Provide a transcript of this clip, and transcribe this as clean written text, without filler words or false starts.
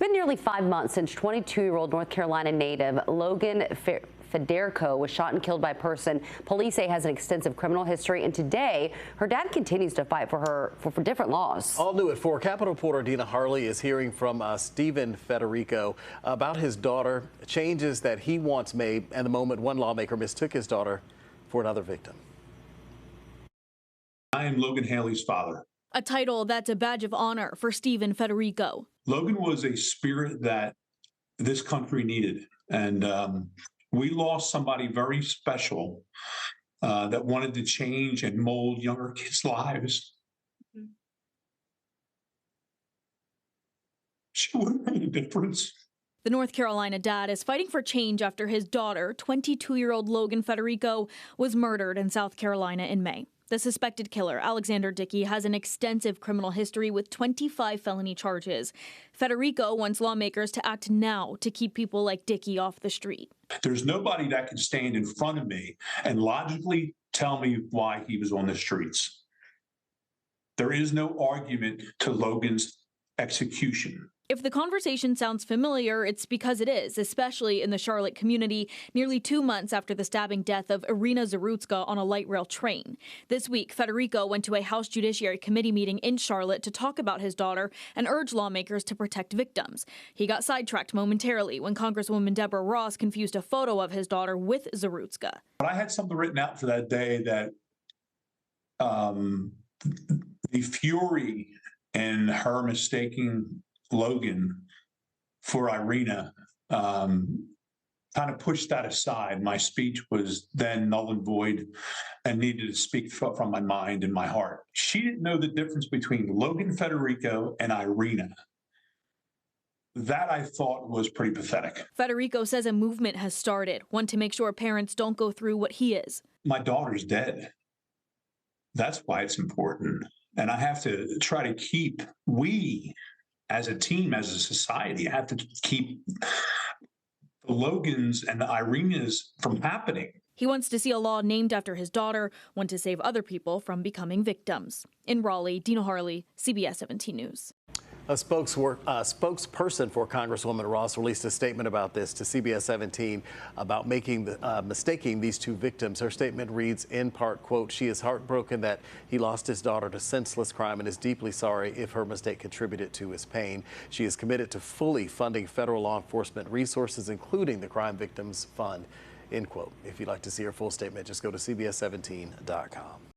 been nearly 5 months since 22-year-old North Carolina native Logan Federico was shot and killed by a person police say has an extensive criminal history, and today her dad continues to fight for her for different laws. All new at 4, Capitol reporter Dina Harley is hearing from Stephen Federico about his daughter, changes that he wants made, and the moment one lawmaker mistook his daughter for another victim. I am Logan Haley's father. A title that's a badge of honor for Stephen Federico. Logan was a spirit that this country needed, and we lost somebody very special that wanted to change and mold younger kids' lives. She would have made a difference. The North Carolina dad is fighting for change after his daughter, 22-year-old Logan Federico, was murdered in South Carolina in May. The suspected killer, Alexander Dickey, has an extensive criminal history with 25 felony charges. Federico wants lawmakers to act now to keep people like Dickey off the street. There's nobody that can stand in front of me and logically tell me why he was on the streets. There is no argument to Logan's execution. If the conversation sounds familiar, it's because it is, especially in the Charlotte community, nearly 2 months after the stabbing death of Irina Zarutska on a light rail train. This week, Federico went to a House Judiciary Committee meeting in Charlotte to talk about his daughter and urge lawmakers to protect victims. He got sidetracked momentarily when Congresswoman Deborah Ross confused a photo of his daughter with Zarutska. But I had something written out for that day that the fury in her mistaking Logan for Irina kind of pushed that aside. My speech was then null and void and needed to speak from my mind and my heart. She didn't know the difference between Logan Federico and Irina. That I thought was pretty pathetic. Federico says a movement has started, one to make sure parents don't go through what he is. My daughter's dead. That's why it's important. And I have to try to keep, we as a team, as a society, have to keep the Logans and the Irinas from happening. He wants to see a law named after his daughter, one to save other people from becoming victims. In Raleigh, Dina Harley, CBS 17 News. A spokesperson for Congresswoman Ross released a statement about this to CBS 17 about mistaking these two victims. Her statement reads in part, quote, "She is heartbroken that he lost his daughter to senseless crime and is deeply sorry if her mistake contributed to his pain. She is committed to fully funding federal law enforcement resources, including the Crime Victims Fund," end quote. If you'd like to see her full statement, just go to CBS17.com.